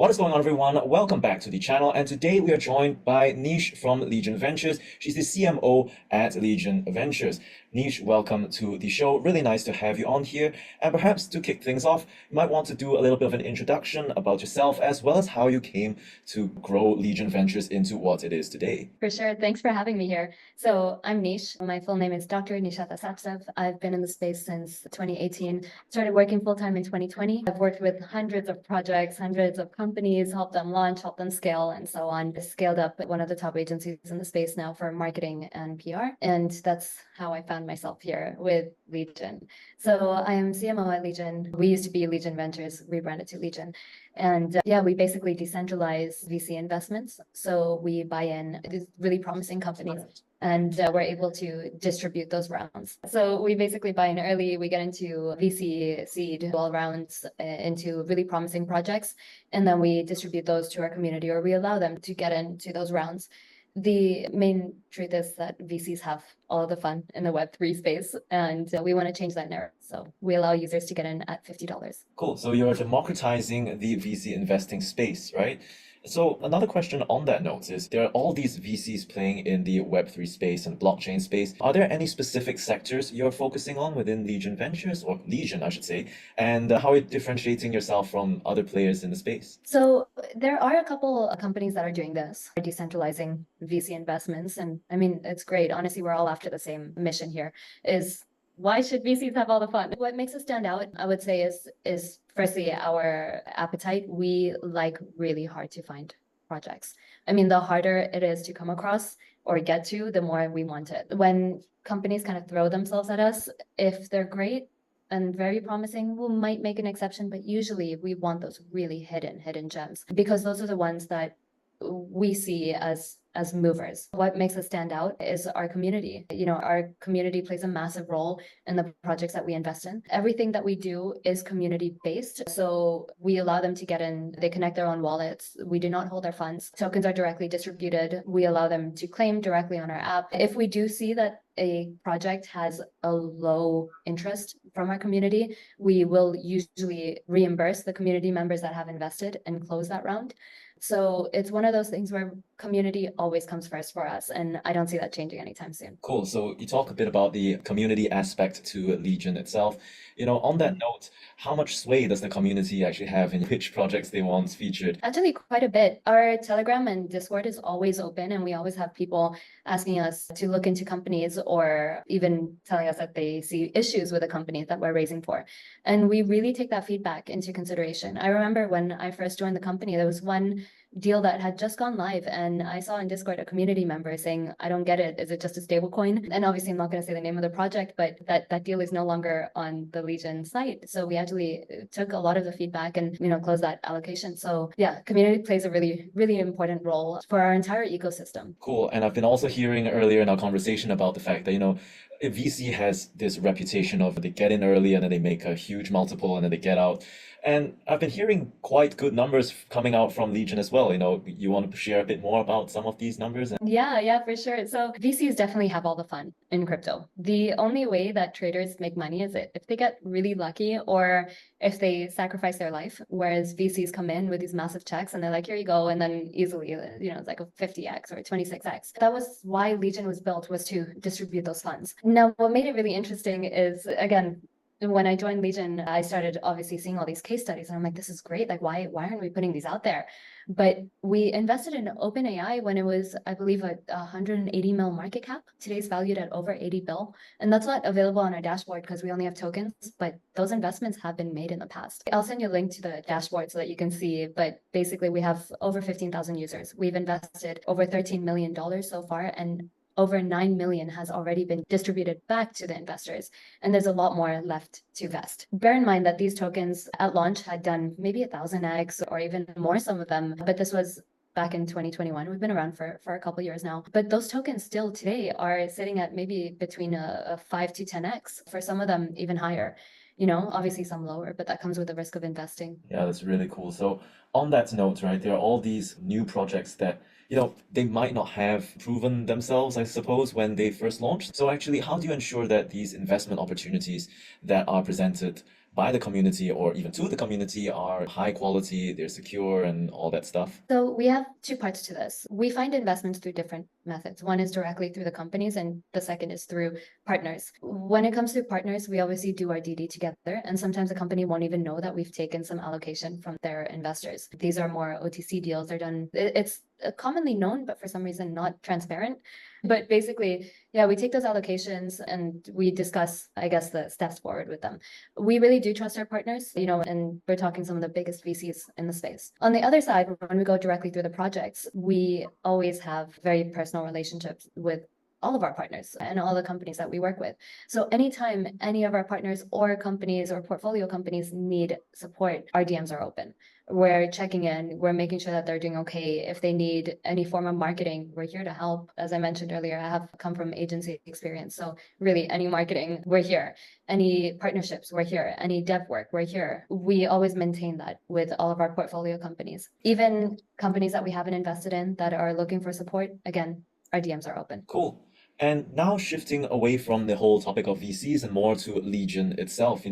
What is going on, everyone? Welcome back to the channel, and today we are joined by Nish from Legion Ventures. She's the CMO at Legion Ventures. Nish, welcome to the show. Really nice to have you on here. And perhaps to kick things off, you might want to do a little bit of an introduction about yourself as well as how you came to grow Legion Ventures into what it is today. For sure. Thanks for having me here. So I'm Nish. My full name is Dr. Nishata Sachdev. I've been in the space since 2018. Started working full-time in 2020. I've worked with hundreds of projects, hundreds of companies, helped them launch, helped them scale, and so on. Scaled up at one of the top agencies in the space now for marketing and PR. And that's how I found myself here with Legion. So I am CMO at Legion. We used to be Legion Ventures, rebranded to Legion. And yeah, we basically decentralize VC investments. So we buy in these really promising companies and we're able to distribute those rounds. So we basically buy in early, we get into VC seed all rounds into really promising projects, and then we distribute those to our community, or we allow them to get into those rounds. The main truth is that VCs have all the fun in the Web3 space, and we want to change that narrative. So we allow users to get in at $50. Cool. So you're democratizing the VC investing space, right? So another question on that note is there are all these VCs playing in the Web3 space and blockchain space. Are there any specific sectors you're focusing on within Legion Ventures, or Legion, I should say, and how are you differentiating yourself from other players in the space? So there are a couple of companies that are doing this, decentralizing VC investments. And I mean, it's great. Honestly, we're all after the same mission here, is why should VCs have all the fun? What makes us stand out, I would say, is firstly our appetite. We like really hard to find projects. I mean, the harder it is to come across or get to, the more we want it. When companies kind of throw themselves at us, if they're great and very promising, we might make an exception, but usually we want those really hidden gems, because those are the ones that we see as movers. What makes us stand out is our community. You know, our community plays a massive role in the projects that we invest in. Everything that we do is community based. So we allow them to get in, they connect their own wallets. We do not hold their funds. Tokens are directly distributed. We allow them to claim directly on our app. If we do see that a project has a low interest from our community, we will usually reimburse the community members that have invested and close that round. So it's one of those things where community always comes first for us, and I don't see that changing anytime soon. Cool. So you talk a bit about the community aspect to Legion itself. You know, on that note, how much sway does the community actually have in which projects they want featured? Actually, quite a bit. Our Telegram and Discord is always open, and we always have people asking us to look into companies, or even telling us that they see issues with a company that we're raising for. And we really take that feedback into consideration. I remember when I first joined the company, there was one deal that had just gone live, and I saw in Discord a community member saying, I don't get it. Is it just a stable coin? And obviously I'm not going to say the name of the project, but that deal is no longer on the Legion site. So we actually took a lot of the feedback and, you know, closed that allocation. So yeah, community plays a really important role for our entire ecosystem. Cool. And I've been also hearing earlier in our conversation about the fact that, you know, VC has this reputation of they get in early and then they make a huge multiple and then they get out. And I've been hearing quite good numbers coming out from Legion as well. You know, you want to share a bit more about some of these numbers? Yeah, for sure. So VCs definitely have all the fun in crypto. The only way that traders make money is if they get really lucky, or if they sacrifice their life, whereas VCs come in with these massive checks and they're like, here you go. And then easily, you know, it's like a 50x or 26x. That was why Legion was built, was to distribute those funds. Now, what made it really interesting is, again, when I joined Legion, I started obviously seeing all these case studies, and I'm like, this is great. Like, why aren't we putting these out there? But we invested in OpenAI when it was, I believe, a 180 mil market cap. Today's valued at over 80 bill. And that's not available on our dashboard because we only have tokens, but those investments have been made in the past. I'll send you a link to the dashboard so that you can see, but basically we have over 15,000 users. We've invested over $13 million so far, and over 9 million has already been distributed back to the investors, and there's a lot more left to vest. Bear in mind that these tokens at launch had done maybe 1,000x or even more, some of them, but this was back in 2021. We've been around for a couple of years now, but those tokens still today are sitting at maybe between a 5 to 10x, for some of them even higher. You know, obviously some lower, but that comes with the risk of investing. Yeah, that's really cool. So on that note, right, there are all these new projects that, you know, they might not have proven themselves, I suppose, when they first launched. So actually, how do you ensure that these investment opportunities that are presented by the community or even to the community are high quality, they're secure, and all that stuff? So we have two parts to this. We find investments through different methods. One is directly through the companies, and the second is through partners. When it comes to partners, we obviously do our DD together, and sometimes a company won't even know that we've taken some allocation from their investors. These are more OTC deals. They're done, it's commonly known, but for some reason not transparent. But basically, yeah, we take those allocations and we discuss, I guess, the steps forward with them. We really do trust our partners, and we're talking some of the biggest VCs in the space. On the other side, when we go directly through the projects, we always have very personal relationships with all of our partners and all the companies that we work with. So anytime any of our partners or companies or portfolio companies need support, our DMs are open. We're checking in, we're making sure that they're doing okay. If they need any form of marketing, we're here to help. As I mentioned earlier, I have come from agency experience. So really any marketing, we're here. Any partnerships, we're here. Any dev work, we're here. We always maintain that with all of our portfolio companies. Even companies that we haven't invested in that are looking for support, again, our DMs are open. Cool. And now shifting away from the whole topic of VCs and more to Legion itself,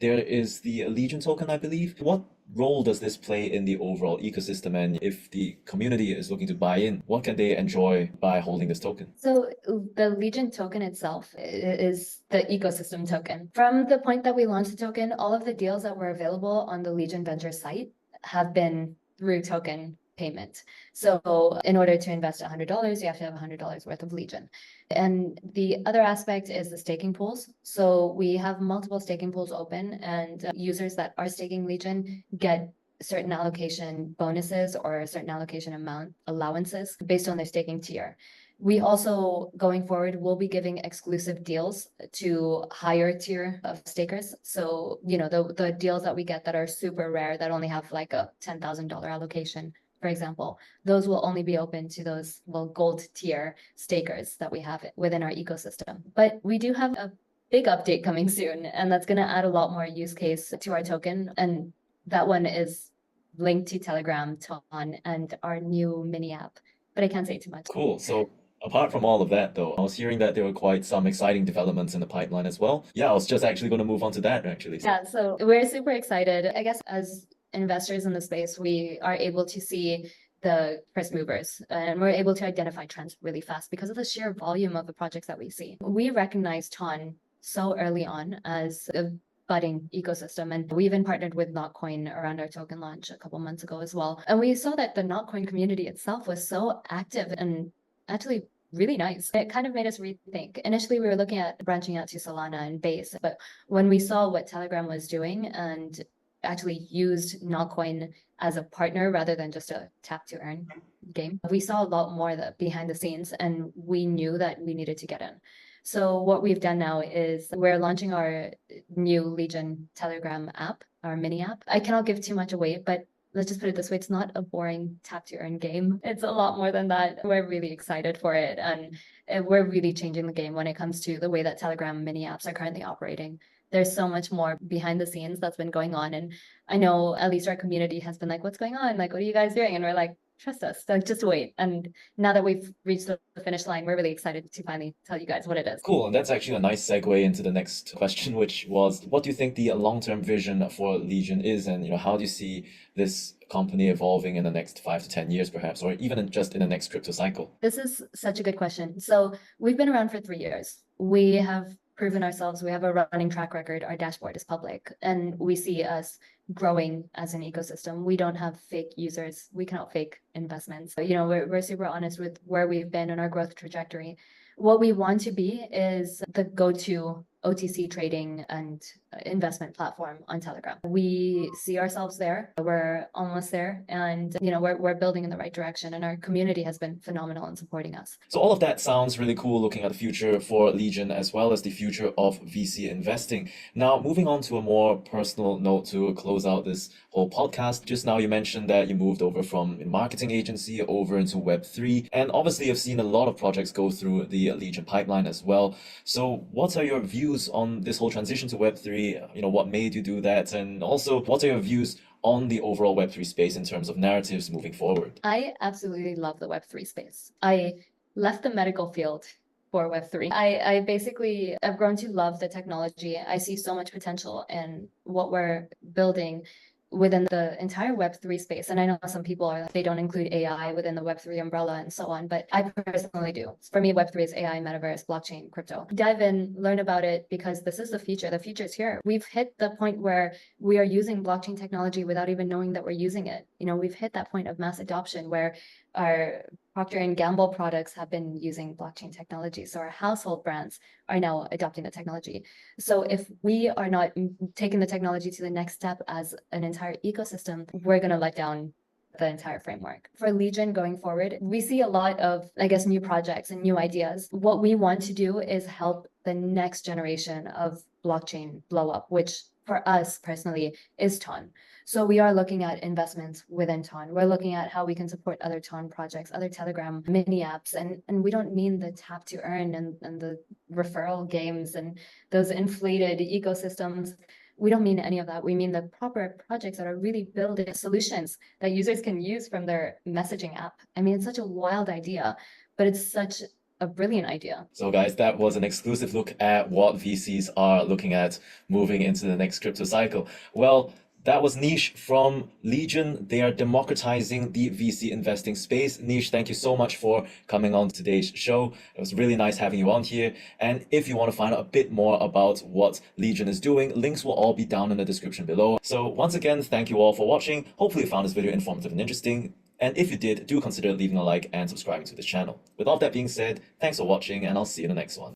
there is the Legion token, I believe. What role does this play in the overall ecosystem? And if the community is looking to buy in, what can they enjoy by holding this token? So the Legion token itself is the ecosystem token. From the point that we launched the token, all of the deals that were available on the Legion Venture site have been through token payment. So in order to invest $100, you have to have $100 worth of Legion. And the other aspect is the staking pools. So we have multiple staking pools open, and users that are staking Legion get certain allocation bonuses or a certain allocation amount allowances based on their staking tier. We also, going forward, will be giving exclusive deals to higher tier of stakers. So, the deals that we get that are super rare, that only have like a $10,000 allocation, for example, those will only be open to those gold tier stakers that we have within our ecosystem. But we do have a big update coming soon, and that's going to add a lot more use case to our token. And that one is linked to Telegram, Ton, and our new mini app. But I can't say too much. Cool. So apart from all of that, though, I was hearing that there were quite some exciting developments in the pipeline as well. Yeah, I was just actually going to move on to that, actually. Yeah, so we're super excited. I guess as investors in the space, we are able to see the first movers, and we're able to identify trends really fast because of the sheer volume of the projects that we see. We recognized Ton so early on as a budding ecosystem, and we even partnered with Notcoin around our token launch a couple months ago as well. And we saw that the Notcoin community itself was so active and actually really nice. It kind of made us rethink. Initially, we were looking at branching out to Solana and Base, but when we saw what Telegram was doing and actually used Notcoin as a partner rather than just a tap to earn game, we saw a lot more behind the scenes, and we knew that we needed to get in. So what we've done now is we're launching our new Legion Telegram app, our mini app. I cannot give too much away, but let's just put it this way, it's not a boring tap to earn game. It's a lot more than that. We're really excited for it, and we're really changing the game when it comes to the way that Telegram mini apps are currently operating. There's so much more behind the scenes that's been going on, and I know at least our community has been like, what's going on? Like, what are you guys doing? And we're like, trust us, like, just wait. And now that we've reached the finish line, we're really excited to finally tell you guys what it is. Cool, and that's actually a nice segue into the next question, which was, what do you think the long-term vision for Legion is, and how do you see this company evolving in the next 5 to 10 years, perhaps, or even just in the next crypto cycle? This is such a good question. So we've been around for 3 years. We have proven ourselves. We have a running track record. Our dashboard is public, and we see us growing as an ecosystem. We don't have fake users. We cannot fake investments. So, we're super honest with where we've been on our growth trajectory. What we want to be is the go-to OTC trading and investment platform on Telegram. We see ourselves there. We're almost there, and we're building in the right direction, and our community has been phenomenal in supporting us. So all of that sounds really cool, looking at the future for Legion as well as the future of VC investing. Now, moving on to a more personal note to close out this whole podcast. Just now you mentioned that you moved over from a marketing agency over into Web3, and obviously you've seen a lot of projects go through the Legion pipeline as well. So what are your views on this whole transition to Web3? What made you do that? And also, what are your views on the overall Web3 space in terms of narratives moving forward? I absolutely love the Web3 space. I left the medical field for Web3. I've grown to love the technology. I see so much potential in what we're building within the entire Web3 space. And I know some people they don't include AI within the Web3 umbrella and so on, but I personally do. For me, Web3 is AI, metaverse, blockchain, crypto. Dive in, learn about it, because this is the future. The future is here. We've hit the point where we are using blockchain technology without even knowing that we're using it. We've hit that point of mass adoption where our Procter & Gamble products have been using blockchain technology. So our household brands are now adopting the technology. So if we are not taking the technology to the next step as an entire ecosystem, we're going to let down the entire framework. For Legion going forward, we see a lot of, new projects and new ideas. What we want to do is help the next generation of blockchain blow up, which for us personally is Ton. So we are looking at investments within Ton. We're looking at how we can support other Ton projects, other Telegram mini apps. And we don't mean the tap to earn and the referral games and those inflated ecosystems. We don't mean any of that. We mean the proper projects that are really building solutions that users can use from their messaging app. It's such a wild idea, but it's such a brilliant idea. So guys, that was an exclusive look at what VCs are looking at moving into the next crypto cycle. Well, that was Nish from Legion. They are democratizing the VC investing space. Nish, thank you so much for coming on today's show. It was really nice having you on here. And if you want to find out a bit more about what Legion is doing, links will all be down in the description below. So once again, thank you all for watching. Hopefully you found this video informative and interesting. And if you did, do consider leaving a like and subscribing to this channel. With all that being said, thanks for watching, and I'll see you in the next one.